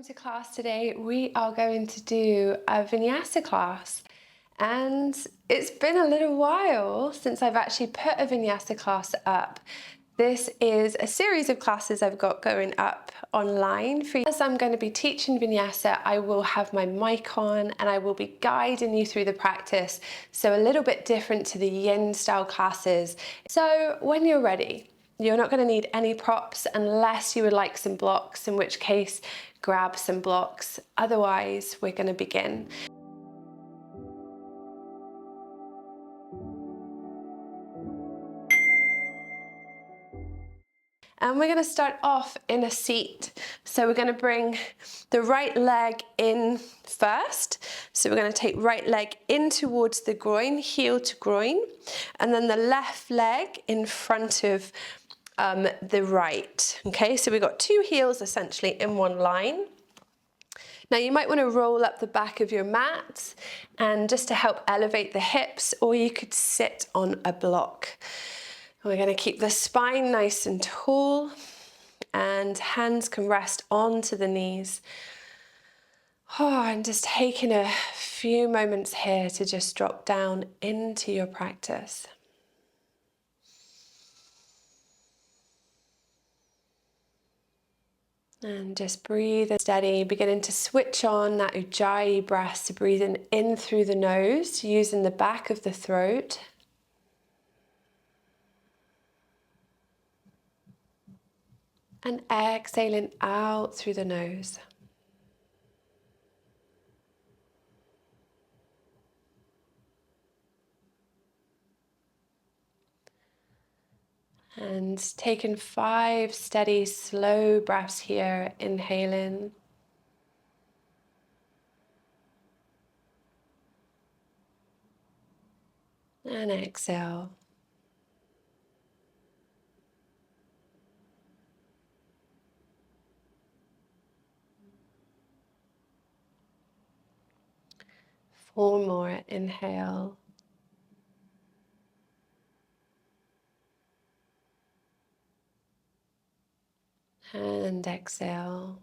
Welcome to class today. We are going to do a vinyasa class, and it's been a little while since I've actually put a vinyasa class up. This is a series of classes I've got going up online for you. As I'm going to be teaching vinyasa, I will have my mic on and I will be guiding you through the practice, so a little bit different to the yin style classes. So when you're ready, you're not going to need any props unless you would like some blocks, in which case grab some blocks. Otherwise, we're going to begin. And we're going to start off in a seat. So we're going to bring the right leg in first. So we're going to take right leg in towards the groin, heel to groin, and then the left leg in front of the right. Okay, so we've got two heels essentially in one line. Now you might want to roll up the back of your mat and just to help elevate the hips, or you could sit on a block. We're going to keep the spine nice and tall, and hands can rest onto the knees. Oh, and just taking a few moments here to just drop down into your practice. And just breathe steady, beginning to switch on that ujjayi breath, so breathing in through the nose, using the back of the throat. And exhaling out through the nose. And taking 5 steady, slow breaths here, inhaling. And exhale. Four more, inhale. And exhale.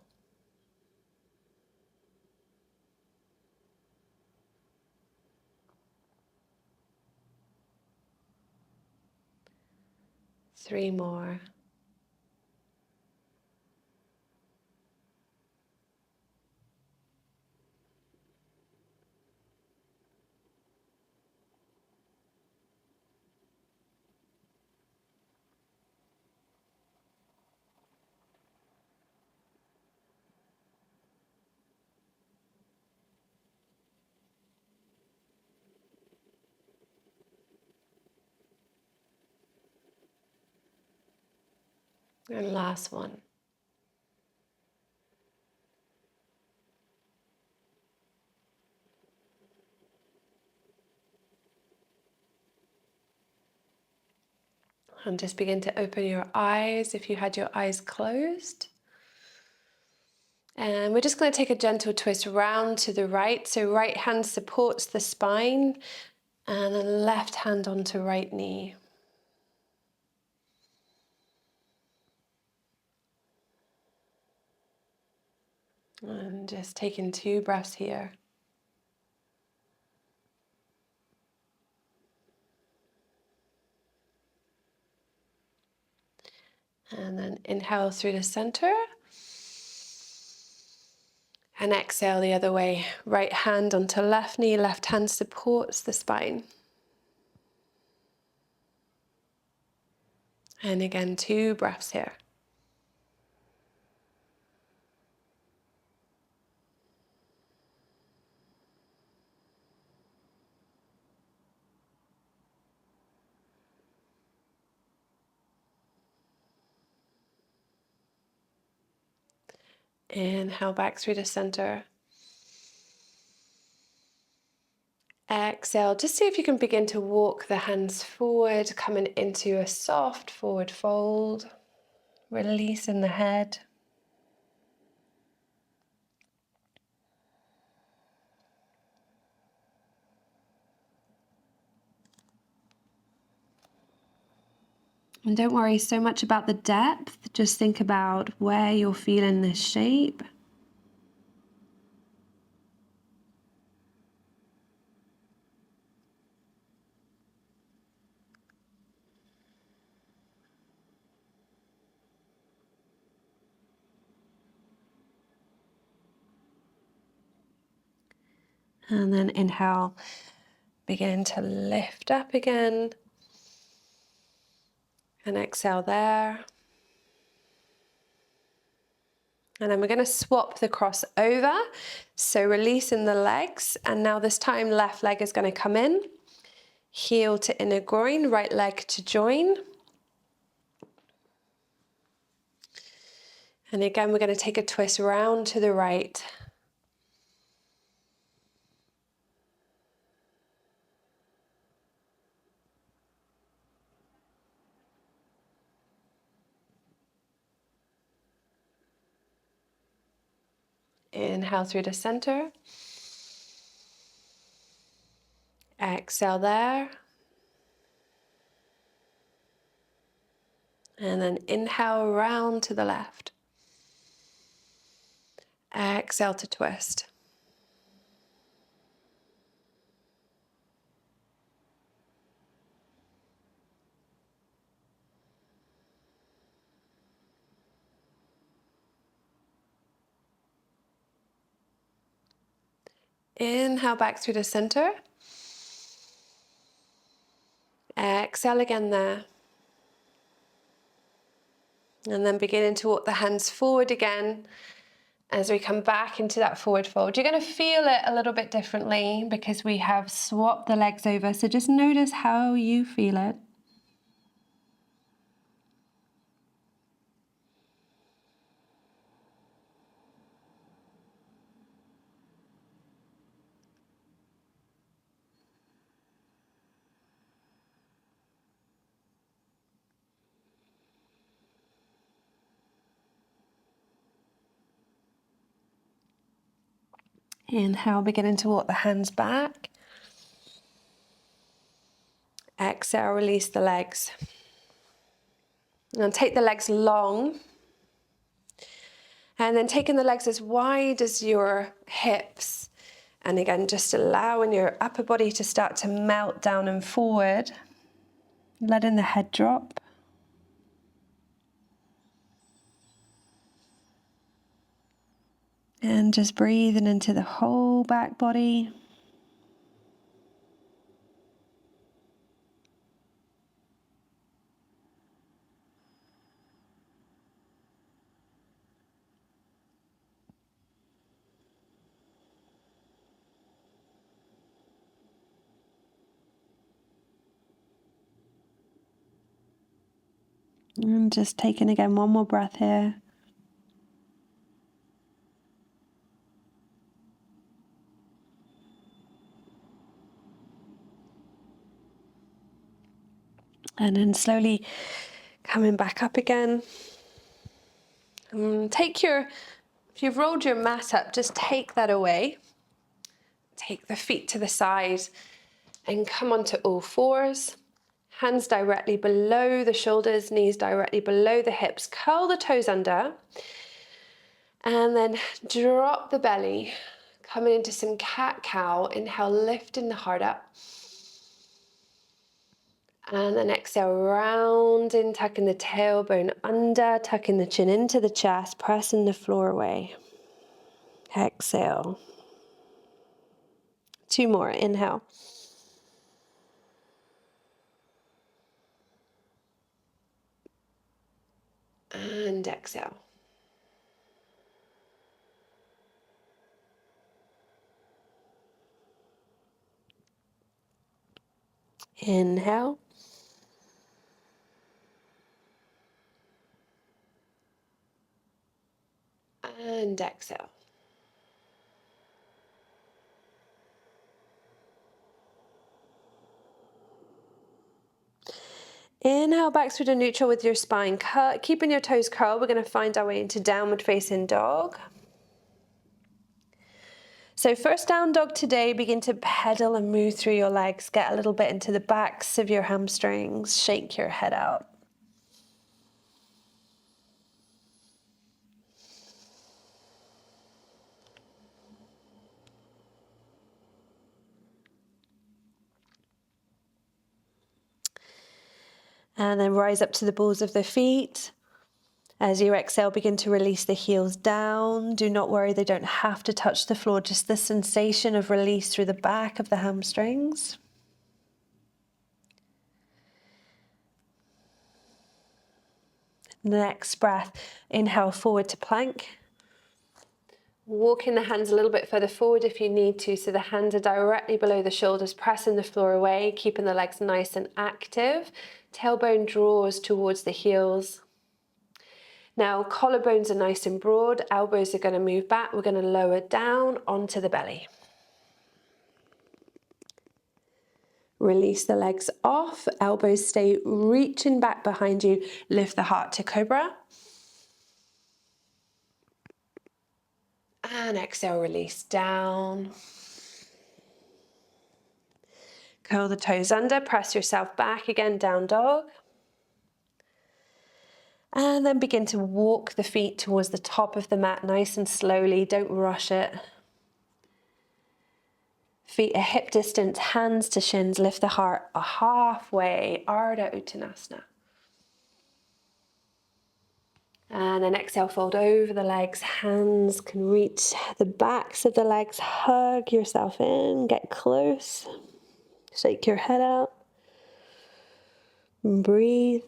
Three more. And last one. And just begin to open your eyes if you had your eyes closed. And we're just going to take a gentle twist round to the right. So right hand supports the spine and then left hand onto right knee. And just taking 2 breaths here. And then inhale through the center. And exhale the other way. Right hand onto left knee, left hand supports the spine. And again, 2 breaths here. Inhale back through the center. Exhale, just see if you can begin to walk the hands forward, coming into a soft forward fold, releasing the head. And don't worry so much about the depth, just think about where you're feeling this shape. And then inhale, begin to lift up again. And exhale there. And then we're going to swap the cross over. So releasing the legs. And now this time left leg is going to come in. Heel to inner groin, right leg to join. And again, we're going to take a twist round to the right. Inhale through the center. Exhale there. And then inhale round to the left. Exhale to twist. Inhale back through the center. Exhale again there. And then beginning to walk the hands forward again as we come back into that forward fold. You're going to feel it a little bit differently because we have swapped the legs over. So just notice how you feel it. Inhale, beginning to walk the hands back. Exhale, release the legs. And take the legs long. And then taking the legs as wide as your hips. And again, just allowing your upper body to start to melt down and forward. Letting the head drop. And just breathing into the whole back body. And just taking again one more breath here. And then slowly coming back up again. If you've rolled your mat up, just take that away. Take the feet to the side and come onto all fours. Hands directly below the shoulders, knees directly below the hips. Curl the toes under. And then drop the belly. Coming into some cat-cow. Inhale, lifting the heart up. And then exhale, rounding, tucking the tailbone under, tucking the chin into the chest, pressing the floor away. Exhale. 2 more, inhale. And exhale. Inhale. And exhale. Inhale back through to neutral with your spine. Keeping your toes curled, we're going to find our way into downward facing dog. So first down dog today, begin to pedal and move through your legs. Get a little bit into the backs of your hamstrings. Shake your head out. And then rise up to the balls of the feet. As you exhale, begin to release the heels down. Do not worry, they don't have to touch the floor, just the sensation of release through the back of the hamstrings. Next breath, inhale forward to plank. Walking the hands a little bit further forward if you need to, so the hands are directly below the shoulders, pressing the floor away, keeping the legs nice and active. Tailbone draws towards the heels. Now, collarbones are nice and broad, elbows are going to move back. We're going to lower down onto the belly. Release the legs off, elbows stay reaching back behind you. Lift the heart to cobra. And exhale, release down. Curl the toes under, press yourself back again, down dog. And then begin to walk the feet towards the top of the mat nice and slowly, don't rush it. Feet are hip distance, hands to shins, lift the heart halfway, Ardha Uttanasana. And then exhale, fold over the legs, hands can reach the backs of the legs, hug yourself in, get close, shake your head out, and breathe.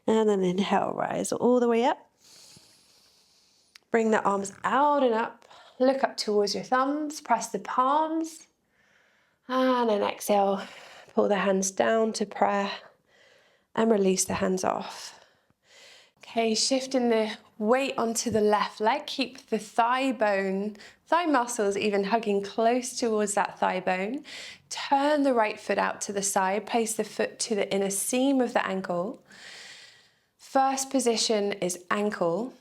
And then inhale, rise all the way up. Bring the arms out and up, look up towards your thumbs, press the palms. And then exhale, pull the hands down to prayer and release the hands off. Okay, shifting the weight onto the left leg, keep the thigh muscles even hugging close towards that thigh bone. Turn the right foot out to the side, place the foot to the inner seam of the ankle. First position is ankle.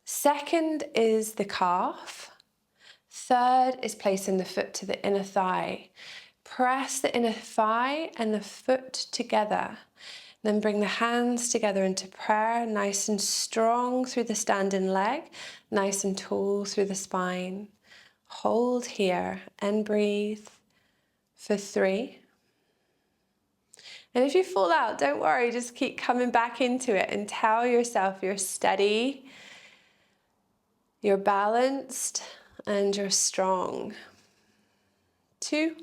Second is the calf. Third is placing the foot to the inner thigh. Press the inner thigh and the foot together. Then bring the hands together into prayer, nice and strong through the standing leg, nice and tall through the spine. Hold here and breathe for 3. And if you fall out, don't worry, just keep coming back into it and tell yourself you're steady, you're balanced, and you're strong. 2.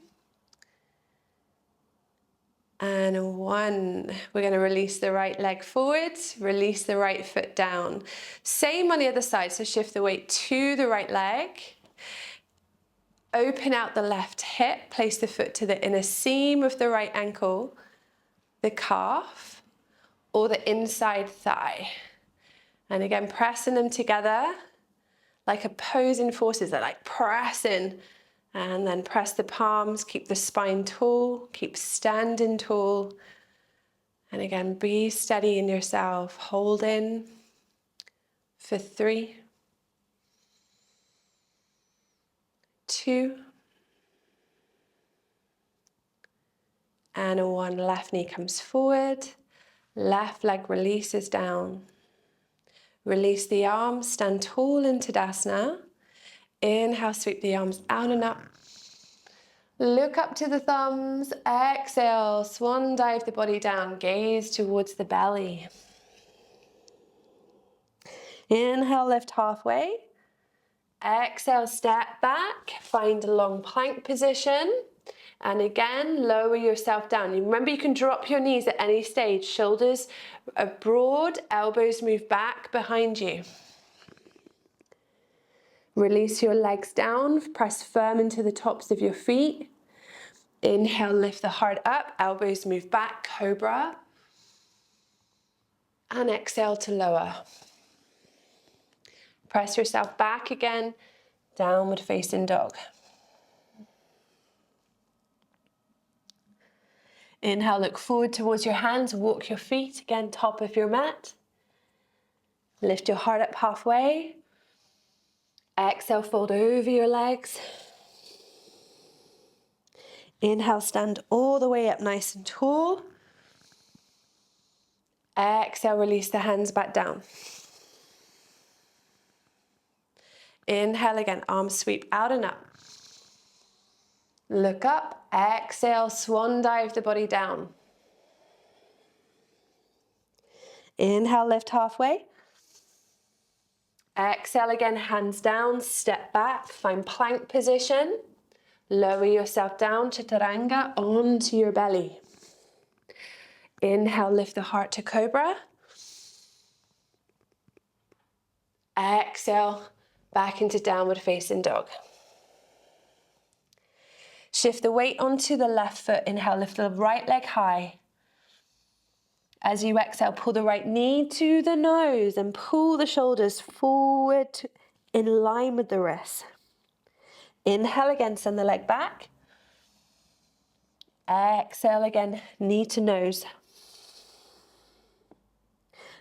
And 1. We're going to release the right leg forward, release the right foot down. Same on the other side, so shift the weight to the right leg. Open out the left hip, place the foot to the inner seam of the right ankle, the calf, or the inside thigh. And again, pressing them together like opposing forces. They're like pressing. And then press the palms, keep the spine tall, keep standing tall. And again, be steady in yourself. Hold in for 3, 2, and 1. Left knee comes forward, left leg releases down. Release the arms, stand tall in Tadasana. Inhale, sweep the arms out and up. Look up to the thumbs. Exhale, swan dive the body down. Gaze towards the belly. Inhale, lift halfway. Exhale, step back. Find a long plank position. And again, lower yourself down. Remember, you can drop your knees at any stage. Shoulders are broad, elbows move back behind you. Release your legs down, press firm into the tops of your feet. Inhale, lift the heart up, elbows move back, cobra. And exhale to lower. Press yourself back again, downward facing dog. Inhale, look forward towards your hands, walk your feet, again, top of your mat. Lift your heart up halfway. Exhale, fold over your legs. Inhale, stand all the way up nice and tall. Exhale, release the hands back down. Inhale again, arms sweep out and up. Look up, exhale, swan dive the body down. Inhale, lift halfway. Exhale again, hands down, step back, find plank position. Lower yourself down, chaturanga, onto your belly. Inhale, lift the heart to cobra. Exhale, back into downward facing dog. Shift the weight onto the left foot. Inhale, lift the right leg high. As you exhale, pull the right knee to the nose and pull the shoulders forward in line with the wrists. Inhale again, send the leg back. Exhale again, knee to nose.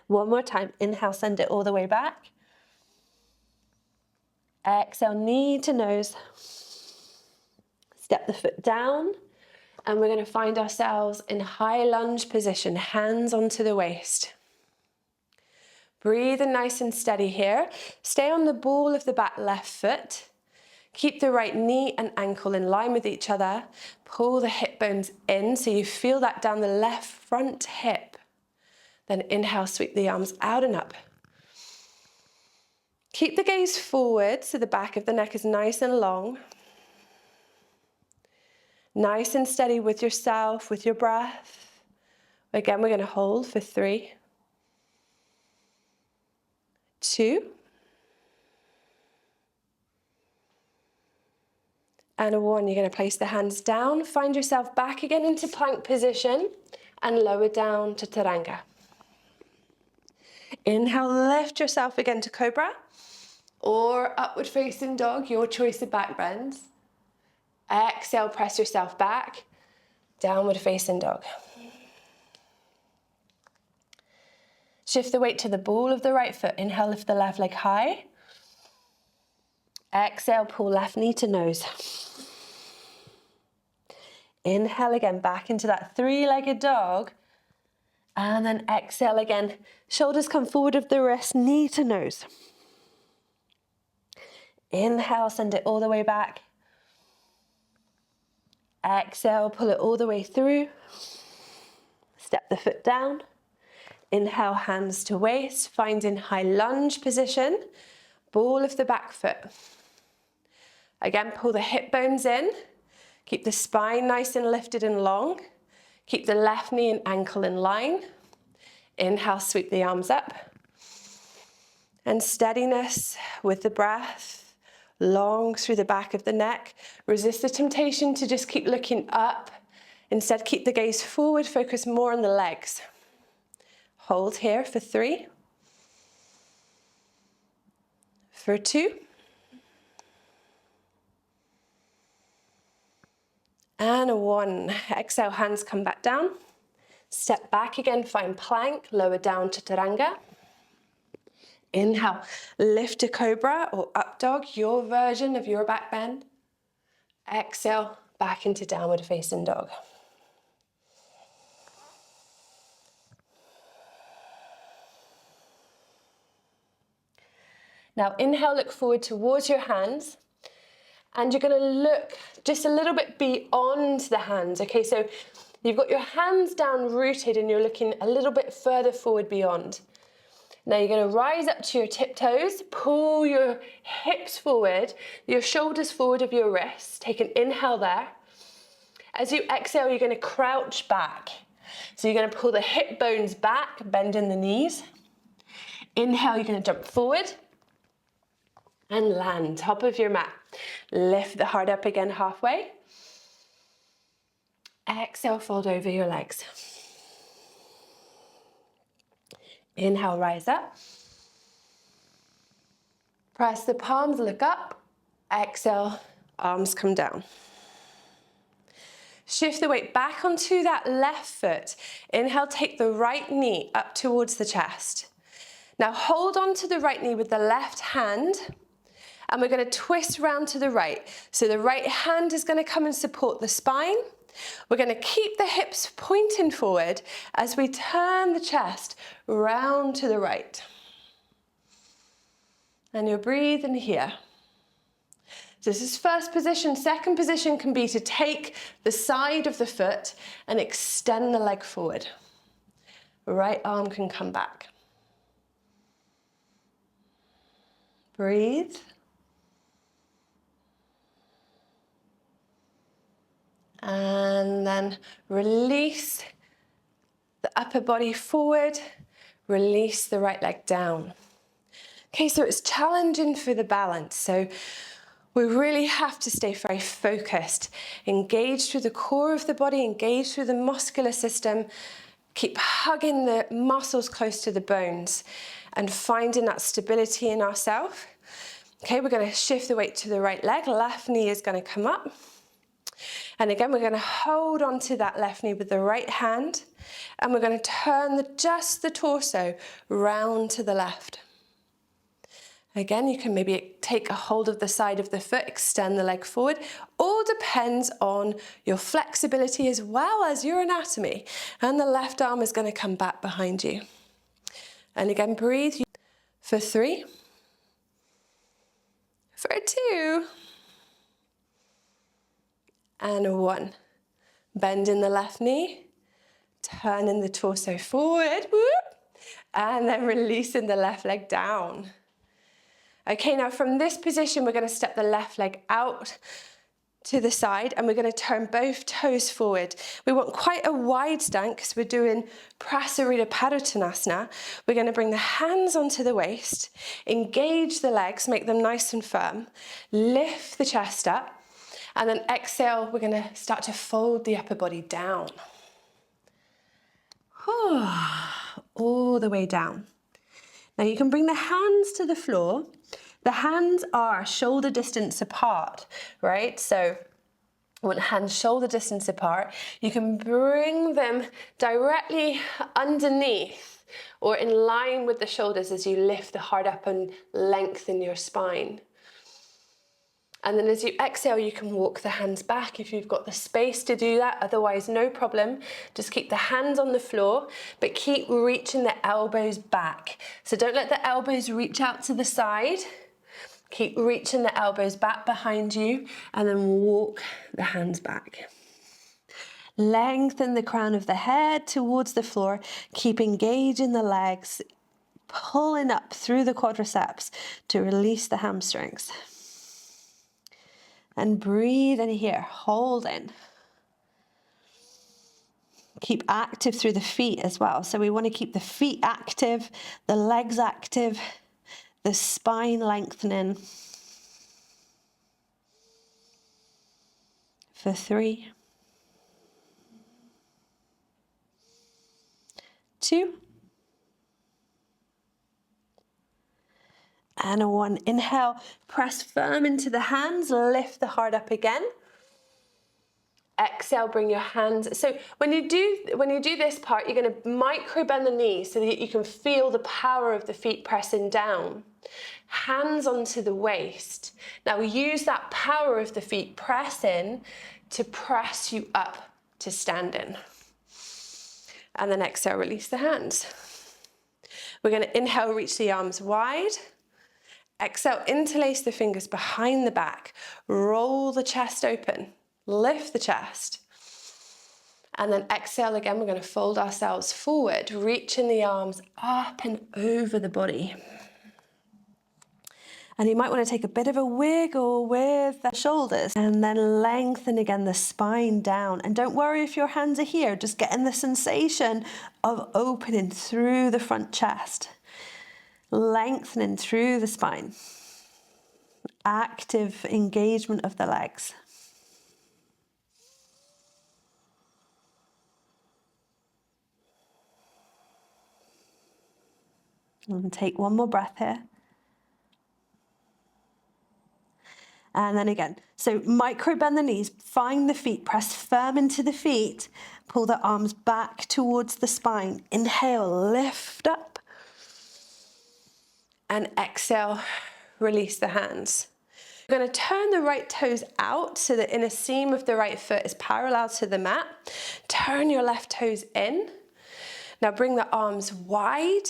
One more time. Inhale, send it all the way back. Exhale, knee to nose. Step the foot down. And we're going to find ourselves in high lunge position, hands onto the waist. Breathe in nice and steady here. Stay on the ball of the back left foot. Keep the right knee and ankle in line with each other. Pull the hip bones in so you feel that down the left front hip. Then inhale, sweep the arms out and up. Keep the gaze forward so the back of the neck is nice and long. Nice and steady with yourself, with your breath. Again, we're going to hold for 3, 2, and 1. You're going to place the hands down, find yourself back again into plank position, and lower down to chaturanga. Inhale, lift yourself again to cobra, or upward facing dog, your choice of back bends. Exhale, press yourself back, downward facing dog. Shift the weight to the ball of the right foot. Inhale, lift the left leg high. Exhale, pull left knee to nose. Inhale again, back into that 3-legged dog. And then exhale again. Shoulders come forward of the wrist, knee to nose. Inhale, send it all the way back. Exhale, pull it all the way through. Step the foot down. Inhale, hands to waist, find in high lunge position. Ball of the back foot. Again, pull the hip bones in. Keep the spine nice and lifted and long. Keep the left knee and ankle in line. Inhale, sweep the arms up. And steadiness with the breath. Long through the back of the neck. Resist the temptation to just keep looking up. Instead, keep the gaze forward, focus more on the legs. Hold here for 3, for 2, and 1. Exhale, hands come back down. Step back again, find plank, lower down to chaturanga. Inhale, lift to cobra or up dog, your version of your back bend. Exhale, back into downward facing dog. Now inhale, look forward towards your hands. And you're going to look just a little bit beyond the hands. Okay, so you've got your hands down rooted and you're looking a little bit further forward beyond. Now you're going to rise up to your tiptoes, pull your hips forward, your shoulders forward of your wrists. Take an inhale there. As you exhale, you're going to crouch back. So you're going to pull the hip bones back, bend in the knees. Inhale, you're going to jump forward and land, top of your mat. Lift the heart up again halfway. Exhale, fold over your legs. Inhale, rise up. Press the palms, look up. Exhale, arms come down. Shift the weight back onto that left foot. Inhale, take the right knee up towards the chest. Now hold on to the right knee with the left hand. And we're going to twist round to the right. So the right hand is going to come and support the spine. We're going to keep the hips pointing forward as we turn the chest round to the right. And you're breathing here. So this is first position. Second position can be to take the side of the foot and extend the leg forward. Right arm can come back. Breathe. And then release the upper body forward, release the right leg down. Okay, so it's challenging for the balance. So we really have to stay very focused, engage through the core of the body, engage through the muscular system, keep hugging the muscles close to the bones and finding that stability in ourselves. Okay, we're going to shift the weight to the right leg, left knee is going to come up. And again, we're going to hold onto that left knee with the right hand, and we're going to turn just the torso round to the left. Again, you can maybe take a hold of the side of the foot, extend the leg forward. All depends on your flexibility as well as your anatomy. And the left arm is going to come back behind you. And again, breathe for 3, for 2, and 1. Bend in the left knee, turning the torso forward, whoop, and then releasing the left leg down. Okay, now from this position, we're going to step the left leg out to the side and we're going to turn both toes forward. We want quite a wide stance because we're doing Prasarita Padottanasana. We're going to bring the hands onto the waist, engage the legs, make them nice and firm, lift the chest up, and then exhale, we're going to start to fold the upper body down. All the way down. Now you can bring the hands to the floor. The hands are shoulder distance apart, right? So I want hands shoulder distance apart. You can bring them directly underneath or in line with the shoulders as you lift the heart up and lengthen your spine. And then as you exhale, you can walk the hands back if you've got the space to do that. Otherwise, no problem. Just keep the hands on the floor, but keep reaching the elbows back. So don't let the elbows reach out to the side. Keep reaching the elbows back behind you and then walk the hands back. Lengthen the crown of the head towards the floor. Keep engaging the legs, pulling up through the quadriceps to release the hamstrings. And breathe in here, hold in. Keep active through the feet as well. So we want to keep the feet active, the legs active, the spine lengthening. For 3, 2, and 1. Inhale, press firm into the hands, lift the heart up again. Exhale, bring your hands. So when you do this part, you're going to micro bend the knees so that you can feel the power of the feet pressing down. Hands onto the waist. Now we use that power of the feet pressing to press you up to standing. And then exhale, release the hands. We're going to inhale, reach the arms wide. Exhale, interlace the fingers behind the back. Roll the chest open. Lift the chest. And then exhale again, we're going to fold ourselves forward, reaching the arms up and over the body. And you might want to take a bit of a wiggle with the shoulders and then lengthen again the spine down. And don't worry if your hands are here, just getting the sensation of opening through the front chest. Lengthening through the spine. Active engagement of the legs. And take one more breath here. And then again, so micro bend the knees, find the feet, press firm into the feet, pull the arms back towards the spine. Inhale, lift up. And exhale, release the hands. We're going to turn the right toes out so the inner seam of the right foot is parallel to the mat. Turn your left toes in. Now bring the arms wide,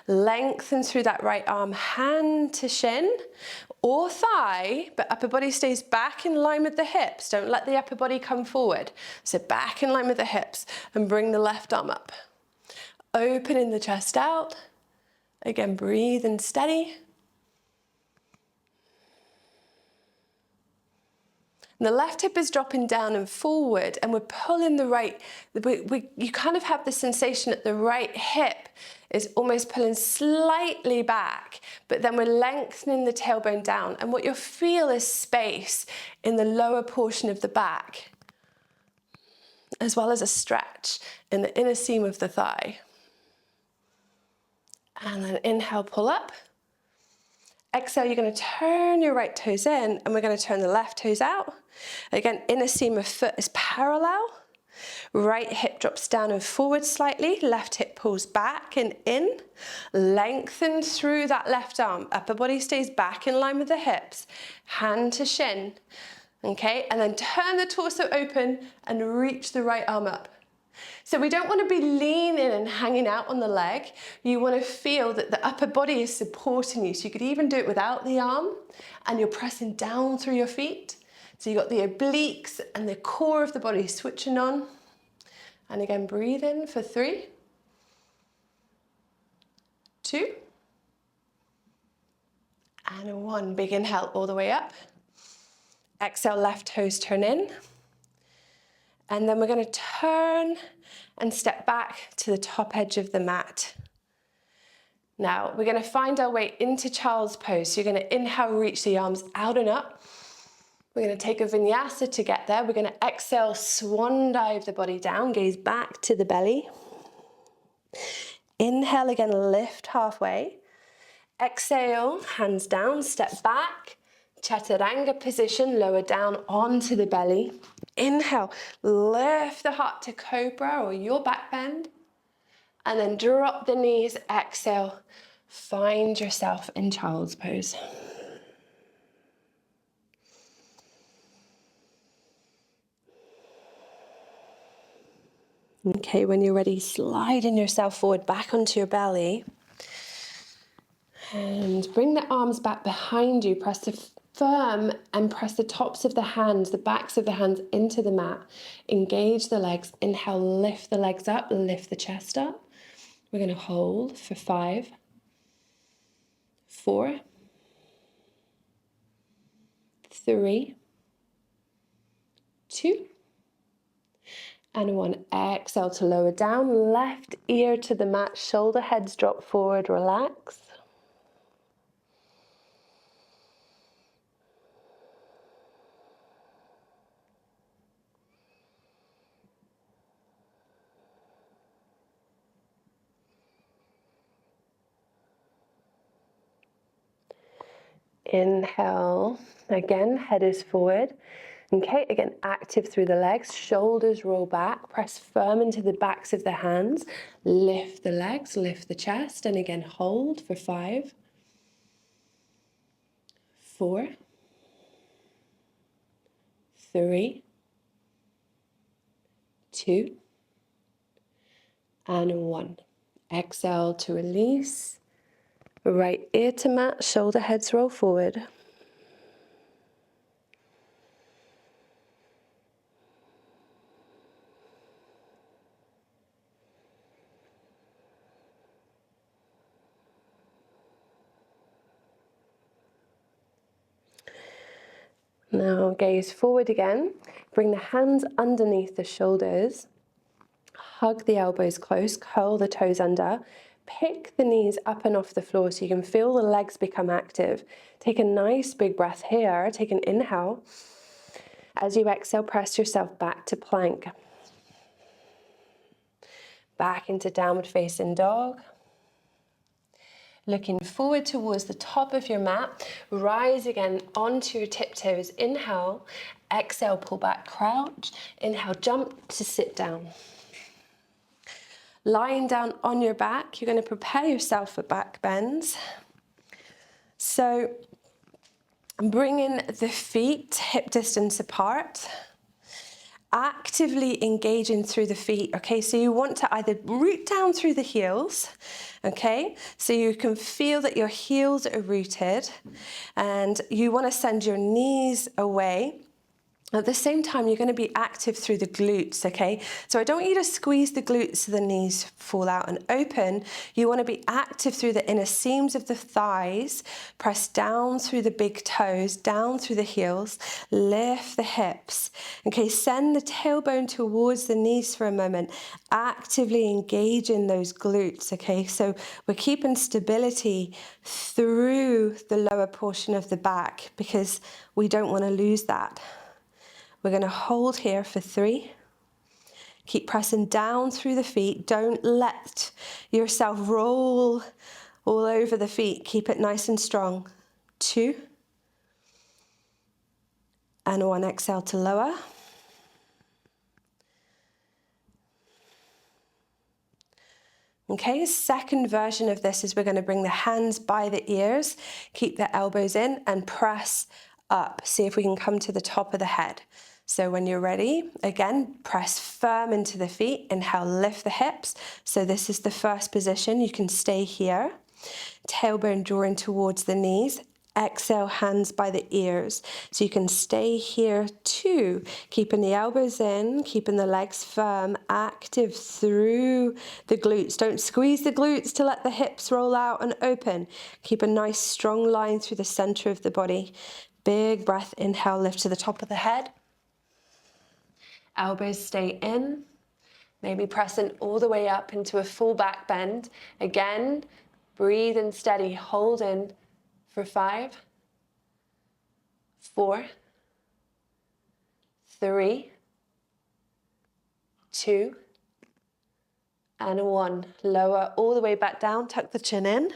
lengthen through that right arm, hand to shin or thigh, but upper body stays back in line with the hips. Don't let the upper body come forward. So back in line with the hips and bring the left arm up. Opening the chest out. Again, breathe and steady. And the left hip is dropping down and forward, and we're pulling the right, you kind of have the sensation that the right hip is almost pulling slightly back, but then we're lengthening the tailbone down. And what you'll feel is space in the lower portion of the back, as well as a stretch in the inner seam of the thigh. And then inhale, pull up. Exhale, you're going to turn your right toes in, and we're going to turn the left toes out. Again, inner seam of foot is parallel. Right hip drops down and forward slightly. Left hip pulls back and in. Lengthen through that left arm. Upper body stays back in line with the hips. Hand to shin. Okay, and then turn the torso open and reach the right arm up. So we don't want to be leaning and hanging out on the leg. You want to feel that the upper body is supporting you. So you could even do it without the arm, and you're pressing down through your feet. So you've got the obliques and the core of the body switching on. And again, breathe in for 3, 2, and 1. Big inhale all the way up. Exhale, left toes turn in. And then we're going to turn and step back to the top edge of the mat. Now, we're going to find our way into child's pose. So you're going to inhale, reach the arms out and up. We're going to take a vinyasa to get there. We're going to exhale, swan dive the body down, gaze back to the belly. Inhale again, lift halfway. Exhale, hands down, step back. Chaturanga position, lower down onto the belly. Inhale, lift the heart to cobra or your back bend. And then drop the knees, exhale. Find yourself in child's pose. Okay, when you're ready, sliding yourself forward back onto your belly. And bring the arms back behind you. Press the firm and press the tops of the hands, the backs of the hands into the mat. Engage the legs. Inhale, lift the legs up, lift the chest up. We're going to hold for 5, 4, 3, 2, and 1. Exhale to lower down. Left ear to the mat, shoulder heads drop forward, relax. Inhale, again, head is forward. Okay, again, active through the legs, shoulders roll back, press firm into the backs of the hands, lift the legs, lift the chest, and again, hold for 5, 4, 3, 2, and 1. Exhale to release. Right ear to mat, shoulder heads roll forward. Now gaze forward again. Bring the hands underneath the shoulders. Hug the elbows close, curl the toes under. Pick the knees up and off the floor so you can feel the legs become active. Take a nice big breath here. Take an inhale. As you exhale, press yourself back to plank. Back into downward facing dog. Looking forward towards the top of your mat. Rise again onto your tiptoes. Inhale. Exhale, pull back, crouch. Inhale, jump to sit down. Lying down on your back, you're going to prepare yourself for back bends. So bringing the feet hip distance apart, actively engaging through the feet. Okay, so you want to either root down through the heels, okay, so you can feel that your heels are rooted, and you want to send your knees away. At the same time, you're going to be active through the glutes, okay? So I don't want you to squeeze the glutes so the knees fall out and open. You want to be active through the inner seams of the thighs. Press down through the big toes, down through the heels. Lift the hips. Okay, send the tailbone towards the knees for a moment. Actively engage in those glutes, okay? So we're keeping stability through the lower portion of the back because we don't want to lose that. We're going to hold here for 3. Keep pressing down through the feet. Don't let yourself roll all over the feet. Keep it nice and strong. 2. And 1. Exhale to lower. Okay, second version of this is we're going to bring the hands by the ears. Keep the elbows in and press up. See if we can come to the top of the head. So when you're ready, again, press firm into the feet. Inhale, lift the hips. So this is the first position. You can stay here. Tailbone drawing towards the knees. Exhale, hands by the ears. So you can stay here too. Keeping the elbows in, keeping the legs firm, active through the glutes. Don't squeeze the glutes to let the hips roll out and open. Keep a nice strong line through the center of the body. Big breath, inhale, lift to the top of the head. Elbows stay in, maybe pressing all the way up into a full back bend. Again, breathe and steady, hold in for 5, 4, 3, 2, and 1. Lower all the way back down, tuck the chin in,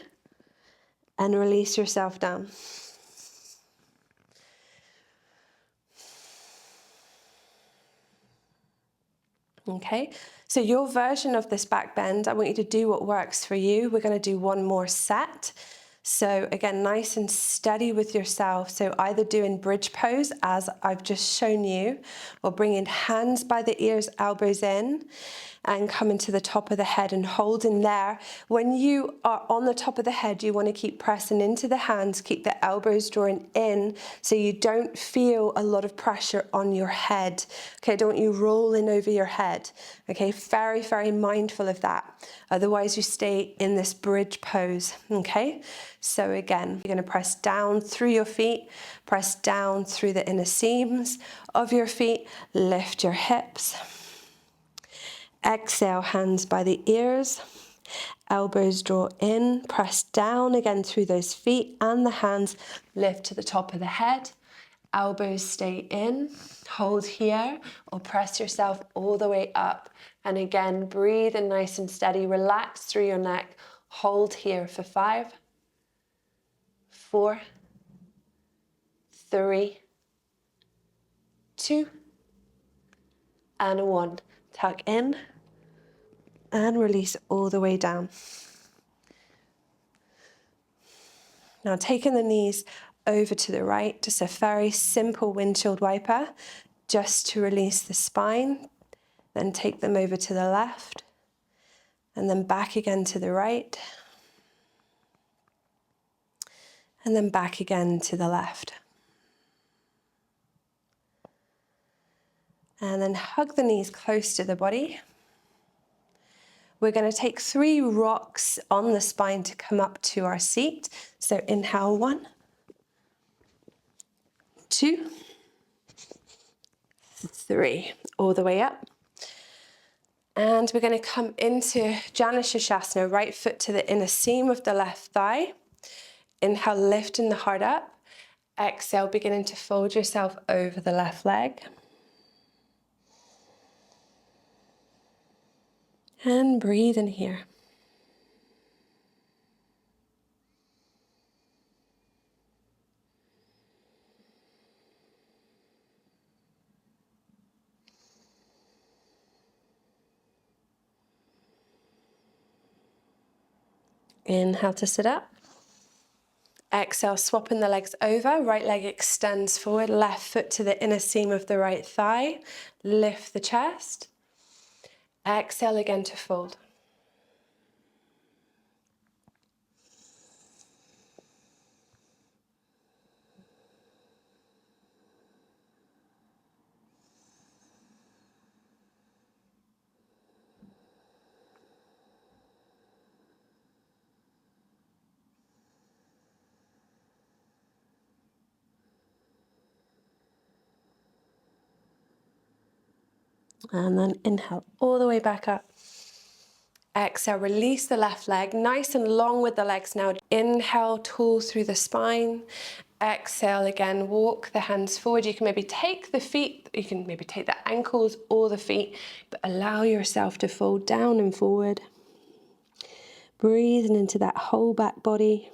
and release yourself down. Okay, so your version of this back bend, I want you to do what works for you. We're going to do one more set. So again, nice and steady with yourself. So either doing bridge pose as I've just shown you, or bringing hands by the ears, elbows in, and coming to the top of the head and holding there. When you are on the top of the head, you want to keep pressing into the hands, keep the elbows drawing in so you don't feel a lot of pressure on your head. Okay, don't you roll in over your head. Okay, very, very mindful of that. Otherwise you stay in this bridge pose. Okay, so again, you're going to press down through your feet, press down through the inner seams of your feet, lift your hips. Exhale, hands by the ears, elbows draw in, press down again through those feet and the hands, lift to the top of the head, elbows stay in, hold here or press yourself all the way up. And again, breathe in nice and steady, relax through your neck, hold here for 5, 4, 3, 2, and 1. Tuck in and release all the way down. Now taking the knees over to the right, just a very simple windshield wiper, just to release the spine. Then take them over to the left, and then back again to the right, and then back again to the left. And then hug the knees close to the body. We're going to take 3 rocks on the spine to come up to our seat. So inhale 1, 2, 3, all the way up. And we're going to come into Janushirasana, right foot to the inner seam of the left thigh. Inhale, lifting the heart up. Exhale, beginning to fold yourself over the left leg. And breathe in here. Inhale to sit up. Exhale, swapping the legs over. Right leg extends forward, left foot to the inner seam of the right thigh. Lift the chest. Exhale again to fold. And then inhale all the way back up. Exhale, release the left leg, nice and long with the legs now. Inhale, tall through the spine. Exhale again, walk the hands forward. You can maybe take the feet, you can maybe take the ankles or the feet, but allow yourself to fold down and forward. Breathing into that whole back body.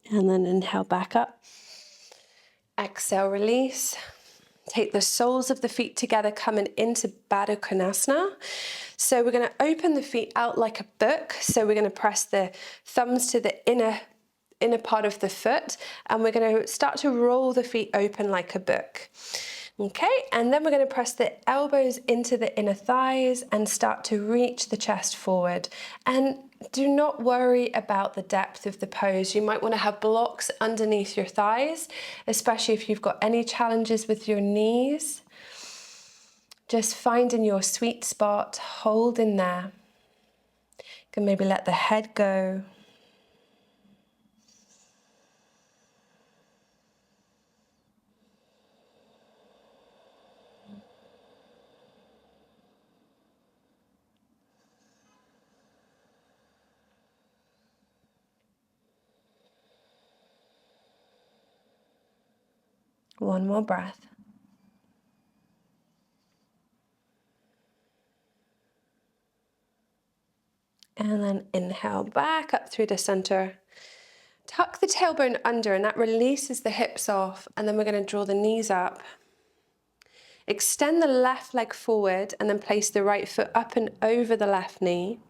And then inhale back up. Exhale, release. Take the soles of the feet together, coming into Baddha Konasana. So we're going to open the feet out like a book. So we're going to press the thumbs to the inner part of the foot, and we're going to start to roll the feet open like a book. Okay, and then we're going to press the elbows into the inner thighs and start to reach the chest forward. And do not worry about the depth of the pose. You might want to have blocks underneath your thighs, especially if you've got any challenges with your knees. Just finding your sweet spot, hold in there. You can maybe let the head go. One more breath. And then inhale back up through the center. Tuck the tailbone under, and that releases the hips off. And then we're going to draw the knees up. Extend the left leg forward and then place the right foot up and over the left knee.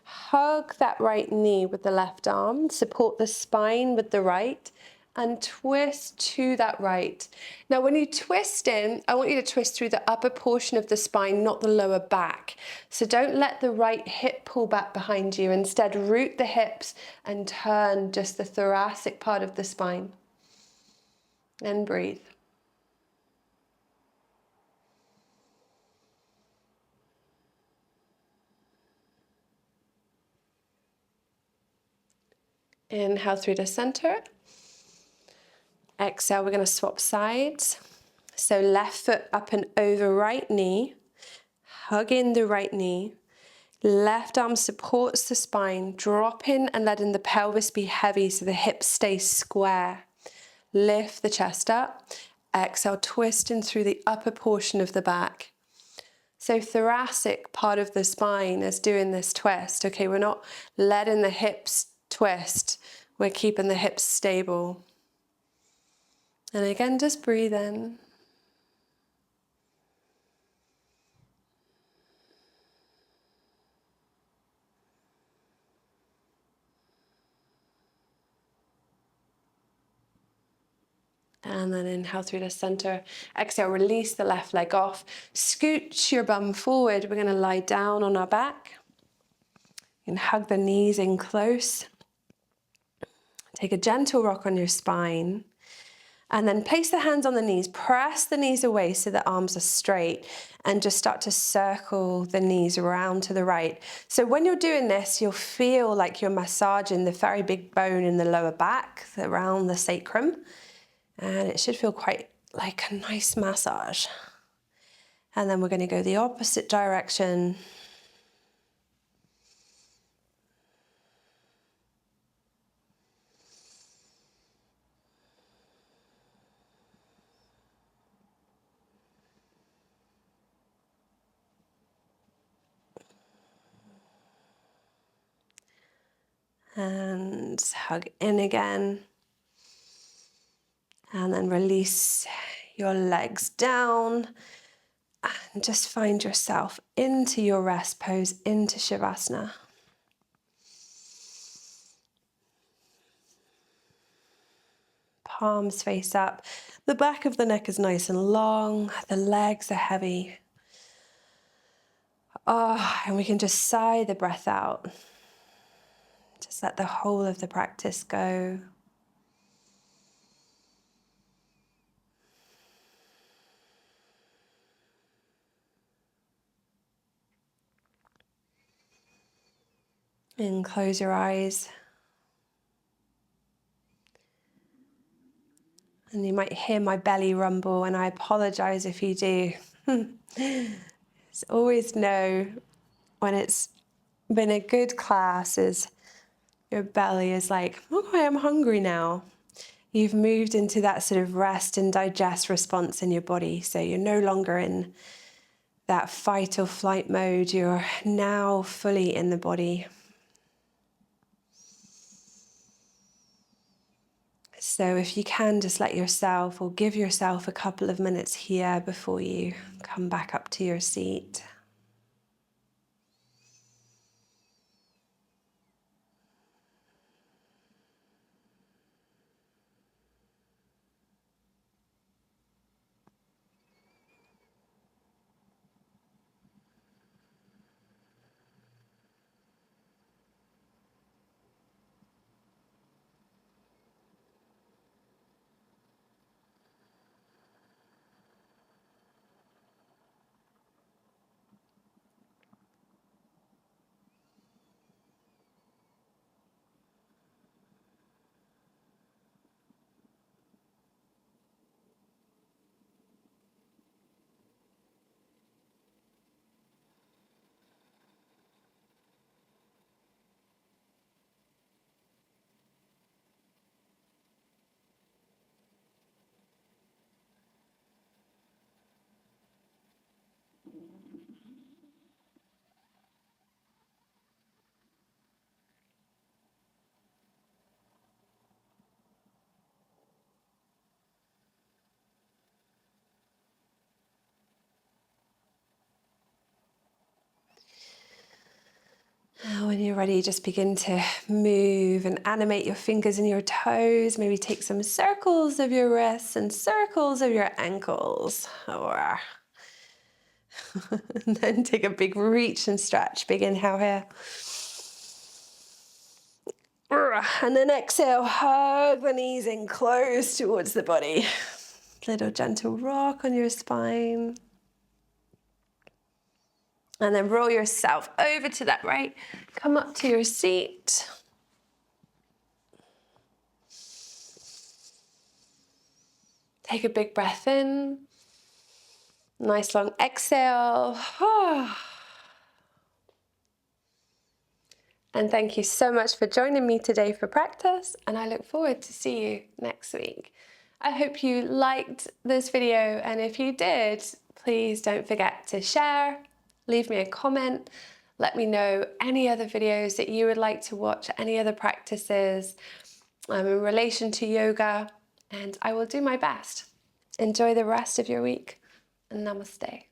Hug that right knee with the left arm. Support the spine with the right. And twist to that right. Now when you twist in, I want you to twist through the upper portion of the spine, not the lower back. So don't let the right hip pull back behind you. Instead, root the hips and turn just the thoracic part of the spine. And breathe. Inhale through the center. Exhale, we're going to swap sides. So left foot up and over right knee. Hug in the right knee. Left arm supports the spine. Drop in and letting the pelvis be heavy so the hips stay square. Lift the chest up. Exhale, twisting through the upper portion of the back. So thoracic part of the spine is doing this twist. Okay, we're not letting the hips twist. We're keeping the hips stable. And again, just breathe in. And then inhale through the center. Exhale, release the left leg off. Scooch your bum forward. We're going to lie down on our back. You can hug the knees in close. Take a gentle rock on your spine. And then place the hands on the knees. Press the knees away so the arms are straight. And just start to circle the knees around to the right. So when you're doing this, you'll feel like you're massaging the very big bone in the lower back, around the sacrum. And it should feel quite like a nice massage. And then we're going to go the opposite direction. And hug in again. And then release your legs down. And just find yourself into your rest pose, into Shavasana. Palms face up. The back of the neck is nice and long. The legs are heavy. And we can just sigh the breath out. Just let the whole of the practice go. And close your eyes. And you might hear my belly rumble, and I apologize if you do. Just always know when it's been a good class is your belly is like, okay, I'm hungry now. You've moved into that sort of rest and digest response in your body. So you're no longer in that fight or flight mode. You're now fully in the body. So if you can, just let yourself or give yourself a couple of minutes here before you come back up to your seat. Now when you're ready, just begin to move and animate your fingers and your toes. Maybe take some circles of your wrists and circles of your ankles. Or and then take a big reach and stretch. Big inhale here. And then exhale, hug the knees in close towards the body. Little gentle rock on your spine. And then roll yourself over to that right. Come up to your seat. Take a big breath in. Nice long exhale. And thank you so much for joining me today for practice, and I look forward to see you next week. I hope you liked this video, and if you did, please don't forget to share, leave me a comment, let me know any other videos that you would like to watch, any other practices in relation to yoga, and I will do my best. Enjoy the rest of your week, and namaste.